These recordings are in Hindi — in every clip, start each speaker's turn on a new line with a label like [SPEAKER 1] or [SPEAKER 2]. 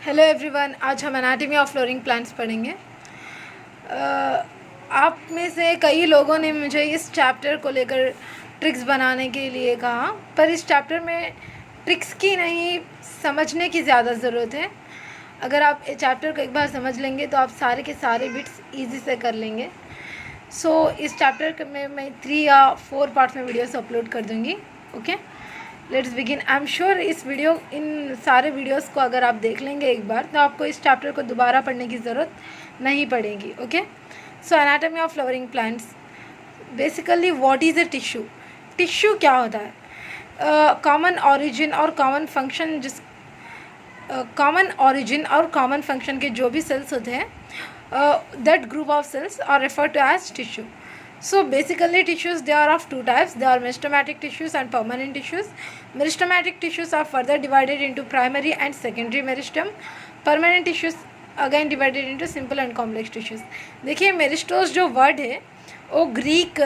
[SPEAKER 1] हेलो एवरीवन, आज हम एनाटॉमी ऑफ फ्लोरिंग प्लांट्स पढ़ेंगे। आप में से कई लोगों ने मुझे इस चैप्टर को लेकर ट्रिक्स बनाने के लिए कहा, पर इस चैप्टर में ट्रिक्स की नहीं, समझने की ज़्यादा ज़रूरत है। अगर आप इस चैप्टर को एक बार समझ लेंगे तो आप सारे के सारे बिट्स ईजी से कर लेंगे। इस चैप्टर में मैं 3 या 4 पार्ट्स में वीडियोस अपलोड कर दूँगी। Okay, let's begin. I am sure इन सारे वीडियोस को अगर आप देख लेंगे एक बार तो आपको इस चैप्टर को दोबारा पढ़ने की ज़रूरत नहीं पड़ेगी। Okay, so anatomy of flowering plants. Basically what is a tissue? Tissue क्या होता है? कॉमन ऑरिजिन और कॉमन फंक्शन कॉमन ऑरिजिन और कॉमन फंक्शन के जो भी सेल्स होते हैं, that group of cells are referred to as tissue. So basically tissues, they are of two types. They are meristematic tissues and permanent tissues. Meristematic tissues are further divided into primary and secondary meristem. Permanent tissues again divided into simple and complex tissues. देखिए मेरिस्टोस जो वर्ड है वो ग्रीक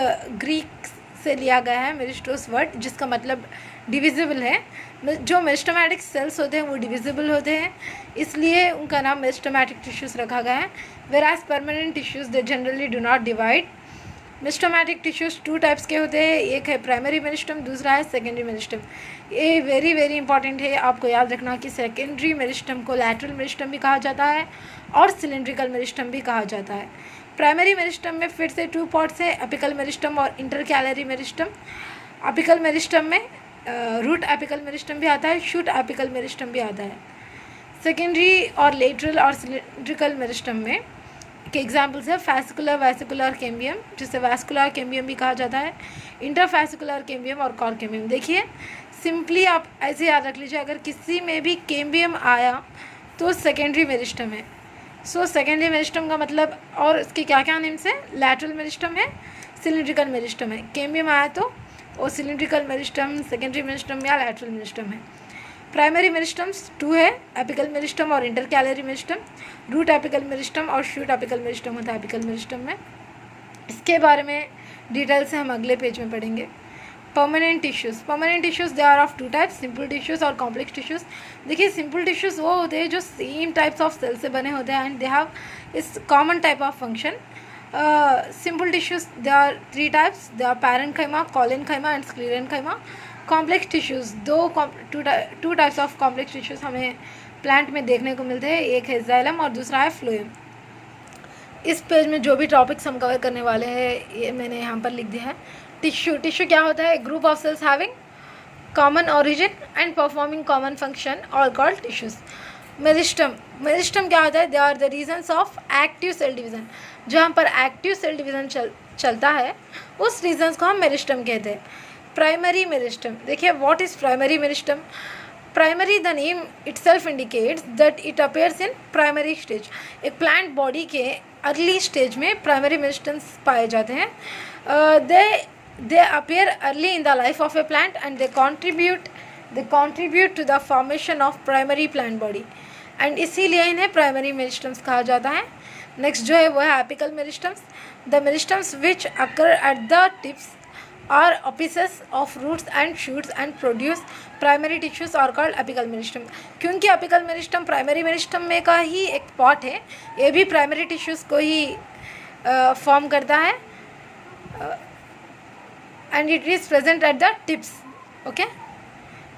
[SPEAKER 1] से लिया गया है। मेरिस्टोस वर्ड जिसका मतलब डिविजिबल है। जो मेरिस्टेमेटिक सेल्स होते हैं वो डिविजिबल होते हैं, इसलिए उनका नाम मेरिस्टेमेटिक टिश्यूज़ रखा गया है। Whereas permanent tissues they generally do not divide. Meristematic tissues 2 types के होते हैं, एक है प्राइमरी मेरिस्टम, दूसरा है सेकेंडरी मेरिस्टम। ये वेरी इंपॉर्टेंट है, आपको याद रखना कि सेकेंडरी मेरिस्टम को लैटरल मेरिस्टम भी कहा जाता है और सिलेंड्रिकल मेरिस्टम भी कहा जाता है। प्राइमरी मेरिस्टम में फिर से 2 पार्ट्स है, एपिकल मेरिस्टम और इंटरकैलरी मेरिस्टम। एपिकल मेरिस्टम में रूट एपिकल मेरिस्टम भी आता है, शूट एपिकल मेरिस्टम भी आता है। सेकेंडरी और लेटरल और सिलेंड्रिकल मेरिस्टम में के एग्जाम्पल्स है फैसिकुलर वेसिकुलर कैम्बियम, जिसे वैस्कुलर कैम्बियम भी कहा जाता है, इंटरफैसिकुलर कैम्बियम और कॉर कैम्बियम। देखिए सिंपली आप ऐसे याद रख लीजिए, अगर किसी में भी कैम्बियम आया तो सेकेंडरी मेरिस्टम है। सेकेंडरी मेरिस्टम का मतलब, और इसके क्या क्या नेम्स है, लैटरल मेरिस्टम है, सिलिंड्रिकल मेरिस्टम है। कैम्बियम आया तो वो सिलिंड्रिकल मेरिस्टम, सेकेंडरी मेरिस्टम या लैटरल मेरिस्टम है। प्राइमरी मेरिस्टम्स 2 है, एपिकल मेरिस्टम और intercalary meristem. Root apical meristem और शूट एपिकल मेरिस्टम होता है एपिकल मेरिस्टम में। इसके बारे में डिटेल से हम अगले पेज में पढ़ेंगे। Permanent tissues they are of 2 types, simple tissues और कॉम्प्लेक्स टिश्यूज़। देखिए सिंपल टिश्यूज़ वो होते हैं जो सेम टाइप्स ऑफ सेल से बने होते हैं एंड दे हैव इस common type of function. Simple tissues they are 3 types, they are parenchyma, collenchyma and sclerenchyma. Complex tissues two types of complex tissues हमें प्लांट में देखने को मिलते हैं, एक है जाइलम और दूसरा है फ्लोएम। इस पेज में जो भी टॉपिक्स हम कवर करने वाले हैं ये मैंने यहाँ पर लिख दिया है। टिश्यू क्या होता है? Group of cells having common origin and performing common function are called tissues. Meristem क्या होता है? They are the regions of active cell division. जहाँ पर एक्टिव सेल डिवीज़न चलता है उस रीजन्स को हम मेरिस्टम कहते हैं। प्राइमरी मेरिस्टम, देखिए what is primary meristem? Primary, the name itself indicates that it appears in primary stage. एक प्लांट बॉडी के अर्ली स्टेज में प्राइमरी मेरिस्टम्स पाए जाते हैं। They appear early in the life of a plant and they contribute to the formation of primary plant body and इसीलिए इन्हें प्राइमरी मेरिस्टम्स कहा जाता है। नेक्स्ट जो है वो है apical meristems. The meristems which occur at the tips or apices of roots and shoots and produce primary tissues are called apical meristem। क्योंकि apical meristem primary meristem में का ही एक पार्ट है, ये भी primary tissues को ही फॉर्म करता है and it is present at the tips। okay,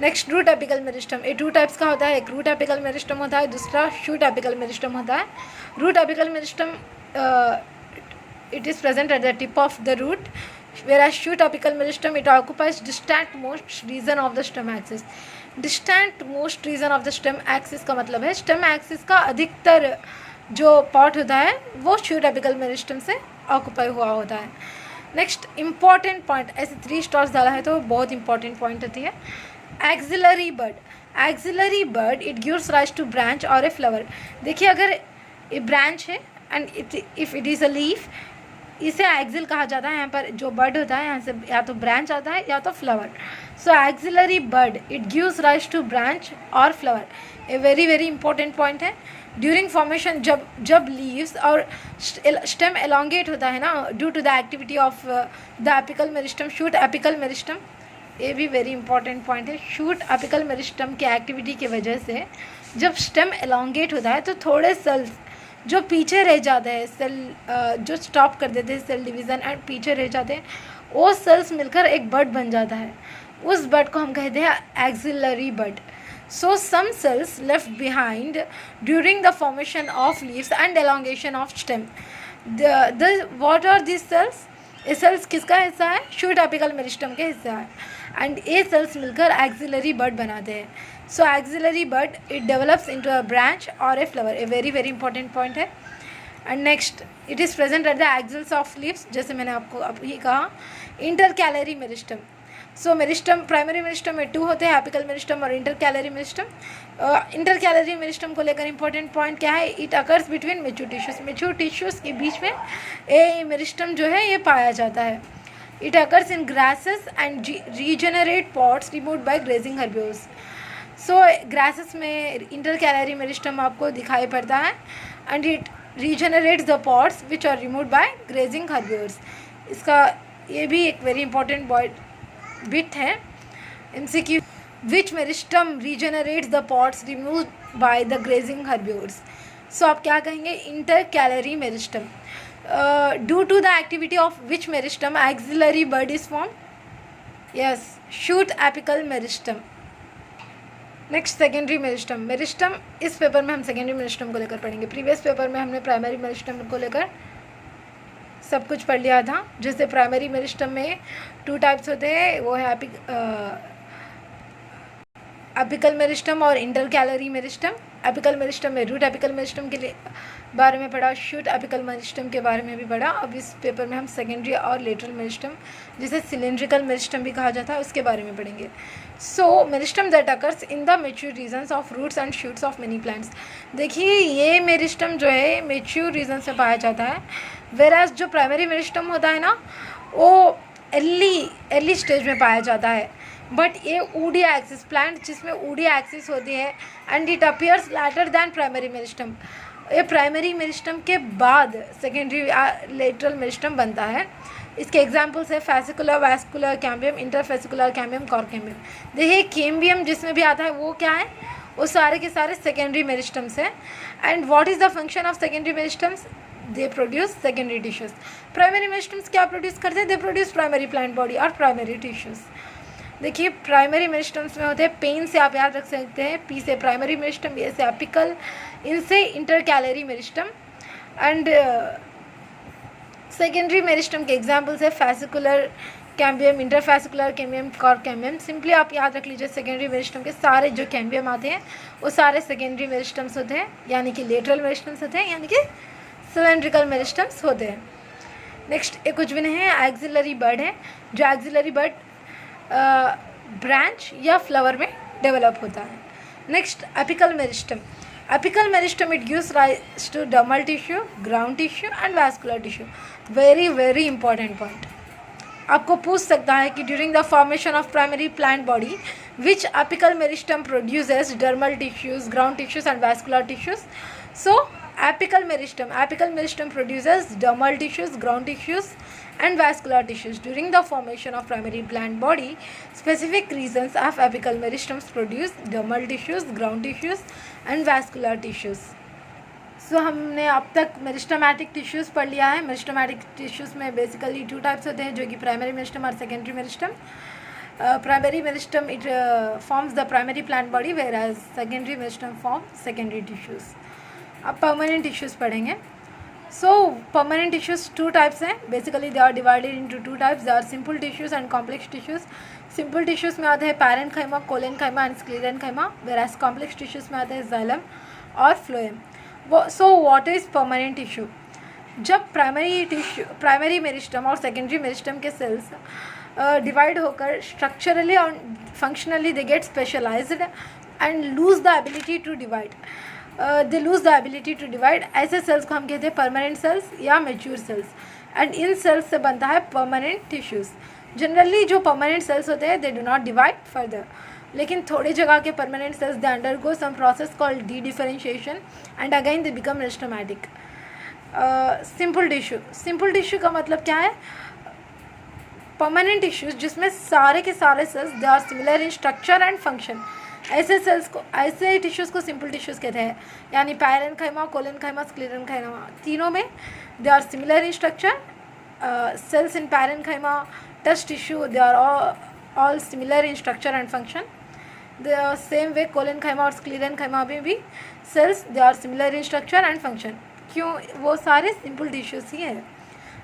[SPEAKER 1] next root apical meristem. ये 2 टाइप्स का होता है, एक रूट एपिकल मेरिस्टम होता है, दूसरा शूट एपिकल मेरिस्टम होता है। Root apical meristem it is present at the tip of the root, whereas shoot apical meristem it occupies distant most region of the stem axis। distant most region of the stem axis का मतलब है stem axis का अधिकतर जो पार्ट होता है वो shoot apical meristem से ऑक्यूपाई हुआ होता है। नेक्स्ट इंपॉर्टेंट पॉइंट, ऐसे 3 स्टार्स डाला है तो बहुत इंपॉर्टेंट पॉइंट होती है। Axillary bud it gives rise to branch और ए फ्लावर। देखिए अगर ये ब्रांच है and if it is a leaf, इसे एक्सिल कहा जाता है। यहाँ पर जो बर्ड होता है यहाँ से या तो ब्रांच आता है या तो flower. Axillary bud it gives rise to branch और flower. A very important point है। ड्यूरिंग फॉर्मेशन जब लीव्स और स्टेम एलोंगेट होता है ना, due to the activity of the apical meristem, shoot apical meristem, ये भी वेरी इंपॉर्टेंट पॉइंट है। शूट एपिकल मेरिस्टम के एक्टिविटी की वजह से जब स्टेम एलोंगेट होता है तो थोड़े सेल्स जो पीछे रह जाते हैं, सेल जो स्टॉप कर देते हैं सेल डिवीज़न एंड पीछे रह जाते हैं, वो सेल्स मिलकर एक बड बन जाता है। उस बड को हम कहते हैं axillary bud. So some cells left behind during the formation of leaves and elongation of stem. What are these cells? ये सेल्स किसका हिस्सा है? शूट एपिकल मेरिस्टम के हिस्सा है एंड ये सेल्स मिलकर एक्सिलरी बड बनाते हैं। So axillary bud it develops into a branch और a flower. A very very important point है। And next, it is present at the axils of leaves, जैसे मैंने आपको अभी कहा। Intercalary meristem. So meristem, primary meristem में 2 होते हैं, एपिकल मेरिस्टम और इंटरकैलरी मेरिस्टम। इंटरकैलरी मेरिस्टम को लेकर इंपॉर्टेंट पॉइंट क्या है? It occurs between mature tissues. Mature tissues के बीच में ये मेरिस्टम जो है ये पाया जाता है। It occurs in grasses and regenerate parts removed by grazing herbivores. So grasses में इंटरकैलरी मेरिस्टम आपको दिखाई पड़ता है and it regenerates the parts which are removed by grazing herbivores. इसका ये भी एक वेरी इंपॉर्टेंट बिट है MCQ। Which meristem regenerates the parts removed by the grazing herbivores. So आप क्या कहेंगे? Intercalary meristem. Due to the activity of which meristem axillary bud is form? Yes, shoot apical meristem. Next, secondary meristem. Meristem इस पेपर में हम सेकेंडरी मेरिस्टम को लेकर पढ़ेंगे। प्रीवियस पेपर में हमने प्राइमरी मेरिस्टम को लेकर सब कुछ पढ़ लिया था। जैसे प्राइमरी मेरिस्टम में 2 टाइप्स होते हैं, वो है एपिकल मेरिस्टम और इंटरकैलरी मेरिस्टम। एपिकल मेरिस्टम में रूट एपिकल मेरिस्टम के लिए बारे में पढ़ा, शूट एपिकल मेरिस्टम के बारे में भी पढ़ा। अब इस पेपर में हम सेकेंडरी और लेटरल मेरिस्टम, जिसे सिलेंड्रिकल मेरिस्टम भी कहा जाता है, उसके बारे में पढ़ेंगे। So meristem that occurs in the mature regions of roots and shoots of many plants. देखिए, ये मेरिस्टम जो है मेच्योर रीजन में पाया जाता है, वेराज जो प्राइमरी मेरिस्टम होता है ना, वो अर्ली स्टेज में पाया जाता है। बट ये ऊडी एक्सिस, प्लांट जिसमें ऊडी एक्सिस होती है and it appears later than primary meristem. ये प्राइमरी मेरिस्टम के बाद सेकेंडरी लेटरल मेरिस्टम बनता है। इसके एग्जाम्पल्स है fascicular, vascular cambium, interfascicular cambium, cork cambium. देखिए, कैम्बियम जिसमें भी आता है वो क्या है? वो सारे के सारे सेकेंडरी मेरिस्टम्स हैं। And what is the function of secondary meristems? They produce secondary tissues. Primary meristems क्या प्रोड्यूस करते हैं? They produce primary plant body और प्राइमरी टिश्यूज। देखिए, प्राइमरी मेरिस्टम्स में होते हैं, पेन से आप याद रख सकते हैं, पी से प्राइमरी मेरिस्टम, ए से एपिकल, इनसे intercalary meristem. And secondary meristem के एग्जाम्पल्स है fascicular cambium, इंटरफैसिकुलर cambium, cork cambium. Simply आप याद रख लीजिए, सेकेंडरी मेरिस्टम के सारे जो कैम्बियम आते हैं वो सारे सेकेंडरी मेरिस्टम्स होते हैं, यानी कि लेटरल मेरिस्टम्स होते हैं, यानी कि सिलेंड्रिकल मेरिस्टम्स होते हैं। नेक्स्ट, एक कुछ भी नहीं है, एक्सिलरी बड है। जो एक्सिलरी बड ब्रांच या फ्लावर में डेवलप होता है। Next, apical meristem. Apical meristem it gives rise to dermal tissue, ground tissue and vascular tissue. Very very important point. आपको पूछ सकता है कि during the formation of primary plant body which apical meristem produces dermal tissues, ground tissues and vascular tissues. So apical meristem produces dermal tissues, ground tissues and vascular tissues. During the formation of primary plant body, specific regions of apical meristems produce dermal tissues, ground tissues and vascular tissues. So हमने अब तक मेरिस्टमैटिक टिश्यूज़ पढ़ लिया है। मेरिस्टमैटिक टिश्यूज़ में बेसिकली 2 टाइप्स होते हैं, जो कि प्राइमरी मेरिस्टम और secondary meristem. Primary meristem it forms the primary plant body, whereas secondary meristem form secondary tissues. अब परमानेंट टिश्यूज़ पढ़ेंगे। सो परमानेंट टिश्यूज़ 2 टाइप्स हैं। Basically they are divided into 2 types. They are simple tissues and complex tissues. Simple tissues में आते हैं parenchyma, collenchyma and sclerenchyma, whereas complex tissues में आते हैं जाइलम और phloem. So what is permanent tissue? जब प्राइमरी मेरिस्टम और सेकेंडरी मेरिस्टम के सेल्स डिवाइड होकर स्ट्रक्चरली और functionally they get specialized and lose the ability to divide, ऐसे सेल्स को हम कहते हैं परमानेंट सेल्स या मैच्योर सेल्स। एंड इन सेल्स से बनता है परमानेंट टिश्यूज़। जनरली जो परमानेंट सेल्स होते हैं they do not divide further, लेकिन थोड़ी जगह के permanent cells they undergo some process called dedifferentiation and again they become meristematic. Simple tissue का मतलब क्या है? परमानेंट टिश्यूज़ जिसमें सारे के सारे cells they are similar in structure and function. ऐसे सेल्स को, ऐसे टिश्यूज़ को सिंपल टिश्यूज़ कहते हैं, यानी पैरेन्काइमा, कोलेनकाइमा, स्क्लेरेन्काइमा, तीनों में they are similar in structure. Cells in parenchyma touch tissue, they are all similar in structure and function. The same way collenchyma और स्क्लेरेन्काइमा में भी cells they are similar in structure and function. क्यों? वो सारे simple tissues ही है.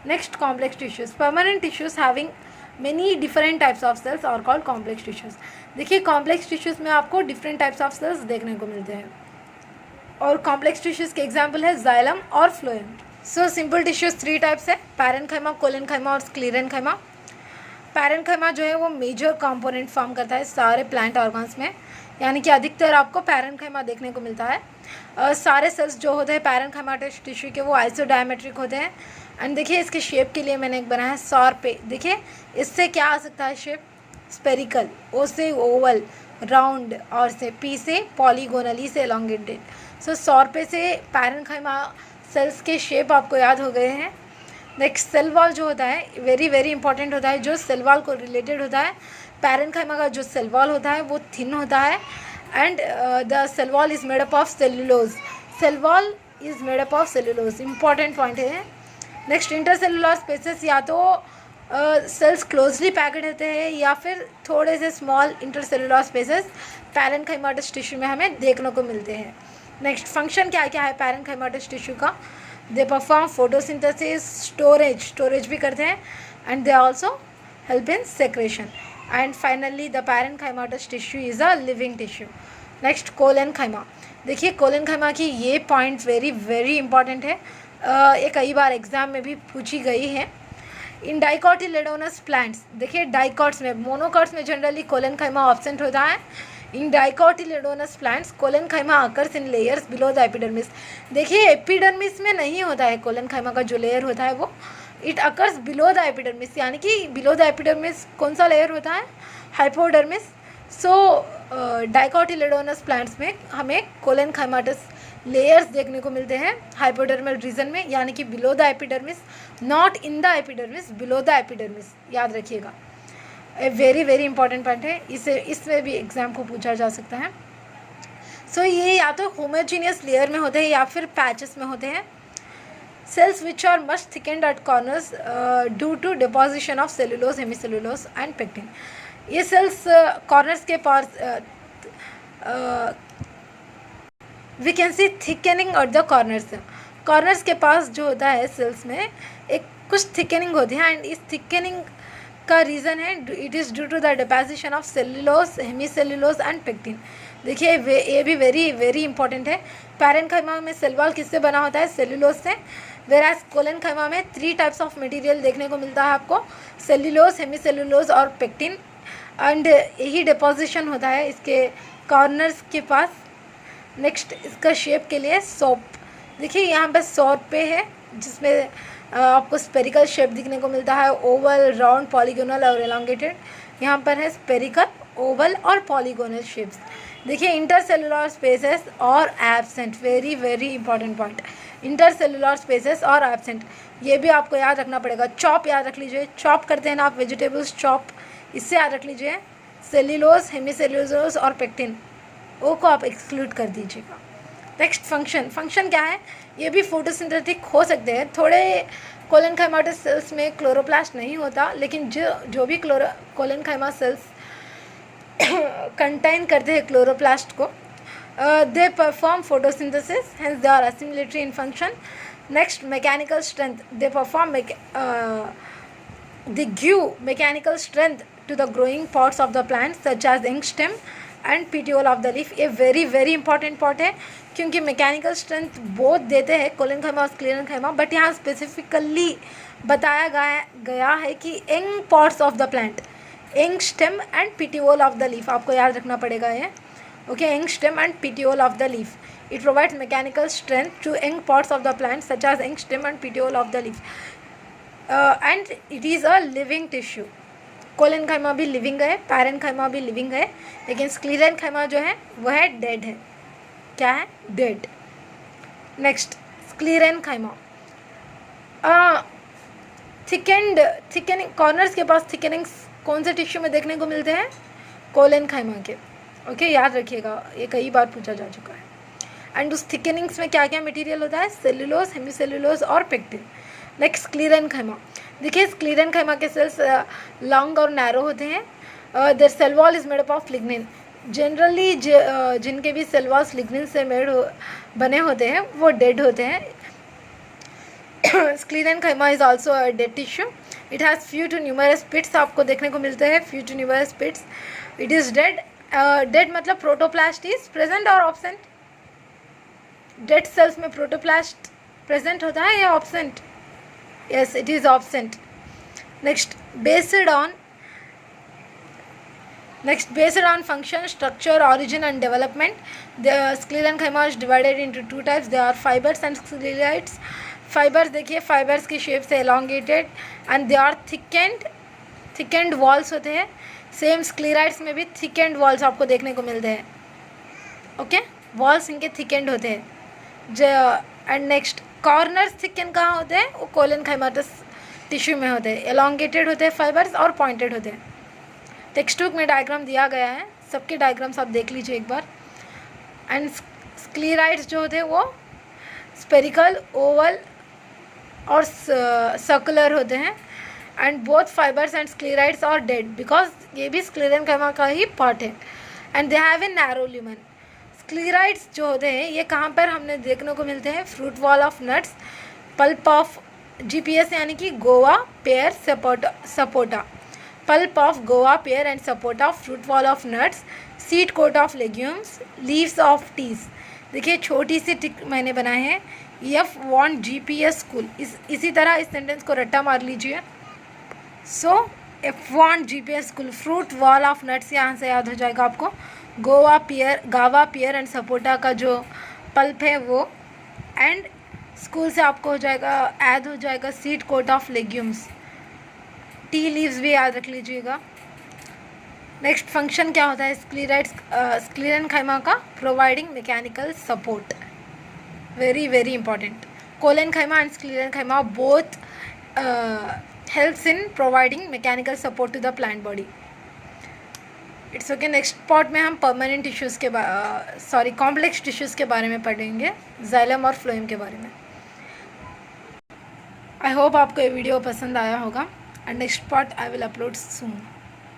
[SPEAKER 1] Next, complex tissues. Permanent tissues having many different types of cells are called complex tissues. देखिए complex tissues में आपको different types of cells देखने को मिलते हैं, और complex tissues के example है xylem और phloem. So simple tissues 3 types है, पैरेन्काइमा, कोलेनकाइमा और स्क्लेरेन्काइमा. पैरेन्काइमा जो है वो मेजर कंपोनेंट फॉर्म करता है सारे प्लांट ऑर्गन्स में, यानी कि अधिकतर आपको पैरेन्काइमा देखने को मिलता है. सारे सेल्स जो होते हैं पैरेन्काइमाटिक टिश्यू के वो आइसोडायमेट्रिक होते हैं. एंड देखिए इसके शेप के लिए मैंने एक बनाया है सौर पे. देखिए इससे क्या आ सकता है शेप? स्पेरिकल, ओ से ओवल, राउंड, और से पी से पॉलीगोनली से एलोंगेटेड. सो सौर पे से पैरेन्काइमा सेल्स के शेप आपको याद हो गए हैं. नेक्स्ट, सेल वॉल जो होता है वेरी वेरी इंपॉर्टेंट होता है, जो सेल वॉल को रिलेटेड होता है. पैरेन्काइमा का जो सेल वॉल होता है वो थिन होता है, and the cell wall is made up of cellulose. Cell wall is made up of cellulose, important point है. नेक्स्ट, इंटरसेलुलर स्पेसेस, या तो सेल्स क्लोजली पैक्ड होते हैं या फिर थोड़े से स्मॉल इंटरसेलुलर स्पेसेस पैरेन्काइमाटिक टिश्यू में हमें देखने को मिलते हैं. नेक्स्ट, फंक्शन क्या क्या है पैरेन्काइमाटिक टिश्यू का? दे परफॉर्म फोटोसिंथेसिस, स्टोरेज भी करते हैं, and they also help in secretion. And finally the parenchymatous tissue is a living tissue. Next, collenchyma. देखिए कोलेनकाइमा की ये पॉइंट वेरी वेरी इंपॉर्टेंट है, ये कई बार एग्जाम में भी पूछी गई है. इन डाइकोटिलेडोनस प्लांट्स, देखिए डाइकॉट्स में, मोनोकॉट्स में जनरली कोलेनकाइमा ऑब्सेंट होता है. In dicotyledonous plants collenchyma occurs in layers below the epidermis. देखिए एपिडर्मिस में नहीं होता है कोलेनकाइमा का जो लेयर होता है वो, it occurs below the epidermis, यानी कि बिलो द एपिडर्मिस कौन सा लेयर होता है? हाइपोडर्मिस. सो डाइकोटिलेडोनस प्लांट्स में हमें कोलेनकाइमाटिस लेयर्स देखने को मिलते हैं हाइपोडर्मल रीजन में, यानी कि below the epidermis, not in the epidermis, below the epidermis. याद रखिएगा, वेरी वेरी इंपॉर्टेंट पॉइंट है, इसमें भी एग्जाम को पूछा जा सकता है. सो ये या तो होमोजीनियस लेयर में होते हैं या फिर पैचेस में होते हैं. Cells which are much thickened at corners due to deposition of cellulose, hemicellulose and pectin. ये सेल्स कॉर्नर्स के पास we can see thickening at the corners के पास जो होता है सेल्स में एक कुछ थिकनिंग होती है, एंड इस थिकनिंग का रीज़न है it is due to the deposition of cellulose, hemicellulose and pectin. देखिए ये भी वेरी वेरी इंपॉर्टेंट है. पैरेन्काइमा में सेल वॉल किससे बना होता है? सेलुलोज से. वेराज कोलेनकाइमा में 3 टाइप्स ऑफ मटेरियल देखने को मिलता है आपको, सेलुलोज, हेमीसेलुलोज और पेक्टिन, एंड यही डिपोजिशन होता है इसके कॉर्नर्स के पास. नेक्स्ट, इसका शेप के लिए सौप. देखिए यहाँ पे सौप पे है जिसमें आपको स्पेरिकल शेप दिखने को मिलता है, ओवल, राउंड, पॉलीगोनल और एलोंगेटेड. यहाँ पर है स्पेरिकल, ओवल और पॉलीगोनल शेप्स. देखिए इंटरसेलुलर स्पेसेस और absent, very very important point, intercellular spaces और एब्सेंट. ये भी आपको याद रखना पड़ेगा. चॉप याद रख लीजिए, चॉप करते हैं ना आप वेजिटेबल्स, चॉप, इससे याद रख लीजिए. सेल्यूलोज, हेमीसेल्यूलोज और पेक्टिन, ओ को आप एक्सक्लूड कर दीजिएगा. नेक्स्ट, फंक्शन क्या है? ये भी फोटोसिंथेटिक हो सकते हैं. थोड़े कोलेनकाइमाटिस सेल्स में क्लोरोप्लास्ट नहीं होता, लेकिन जो भी कोलेनकाइमा सेल्स कंटेन करते हैं क्लोरोप्लास्ट को, they perform photosynthesis, hence they are assimilatory in function. Next, mechanical strength, they perform they give mechanical strength to the growing parts of the plant such as young stem and petiole of the leaf. ये very very important part है क्योंकि मैकेनिकल स्ट्रेंथ बोथ देते हैं कोलेनकाइमा और स्क्लेरेनकाइमा, बट यहाँ स्पेसिफिकली बताया गया है कि young parts of the plant, young stem and petiole of the leaf, आपको याद रखना पड़ेगा ये. Okay, young stem and petiole of the leaf, it provides mechanical strength to young parts of the plant such as young stem and petiole of the leaf. And it is a living tissue. Collenchyma भी लिविंग है, पैरेन्काइमा भी लिविंग है, लेकिन स्क्लेरेनकाइमा जो है वह डेड है. क्या है? Dead. Next, sclerenchyma. Thickening, corners के पास थिकनिंग्स कौन से टिश्यू में देखने को मिलते हैं? कोलेनकाइमा के. ओके, याद रखिएगा, ये कई बार पूछा जा चुका है। एंड उस थिकनिंग्स में क्या क्या मटेरियल होता है? सेलुलोज, हेमीसेलुलोज और पेक्टिन। Next sclerenchyma. देखिए स्क्लेरेन्काइमा के सेल्स लॉन्ग और नैरो होते हैं। Their cell wall is made up of lignin. Generally जिनके भी सेल वॉल्स लिग्निन से बने होते हैं वो डेड होते हैं। Sclerenchyma is also a dead tissue. It has few to numerous pits आपको देखने को मिलते हैं, few to numerous pits. It is dead. Dead मतलब प्रोटोप्लास्ट इज प्रेजेंट और ऑब्सेंट? डेड सेल्स में प्रोटोप्लास्ट प्रेजेंट होता है या absent? Yes, it is absent. Next based on function, structure, origin and development, the sclerenchyma is divided into two types. They are fibers and sclerites. Fibers देखिए, fibers की शेप से elongated and they are thickened walls होते हैं। सेम स्क्लेराइट्स में भी thickened walls आपको देखने को मिलते हैं। ओके, वॉल्स इनके thickened होते हैं। एंड नेक्स्ट कॉर्नर्स थिकन कहाँ होते हैं? वो कोलेनकाइमाटस टिश्यू में होते हैं। elongated होते हैं फाइबर्स और पॉइंटेड होते हैं। टेक्स्ट बुक में डायग्राम दिया गया है, सबके डायग्राम्स आप देख लीजिए एक बार। एंड स्क्लेराइड्स जो होते हैं वो स्पेरिकल, ओवल और सर्कुलर होते हैं। And both fibres and sclereids are dead because ये भी स्क्लेरेन्काइमा का ही पार्ट है। And they have a narrow lumen. Sclereids जो होते हैं ये कहाँ पर हमने देखने को मिलते हैं? Fruit wall of nuts, pulp of GPS यानी कि guava, pear, sapota. Pulp of guava, pear and sapota, fruit wall of nuts, seed coat of legumes, leaves of teas. देखिए छोटी सी टिक मैंने बनाए हैं। F want GPS स्कूल, इसी तरह इस सेंटेंस को रट्टा मार लीजिए। सो F want GPS school, fruit wall of nuts यहाँ से याद हो जाएगा आपको। गावा, पेयर एंड सपोटा का जो पल्प है वो, एंड स्कूल से आपको हो जाएगा, ऐड हो जाएगा seed coat of legumes. Tea leaves भी याद रख लीजिएगा। नेक्स्ट फंक्शन क्या होता है स्क्लेरेन्काइमा का? Providing mechanical support, very very important. Collenchyma and sclerenchyma both helps in providing mechanical support to the plant body. It's okay. Next part में हम परमानेंट टिश्यूज़ के कॉम्प्लेक्स टिश्यूज़ के बारे में पढ़ेंगे, जाइलम और फ्लोएम के बारे में। आई होप आपको ये वीडियो पसंद आया होगा। And next part I will upload soon.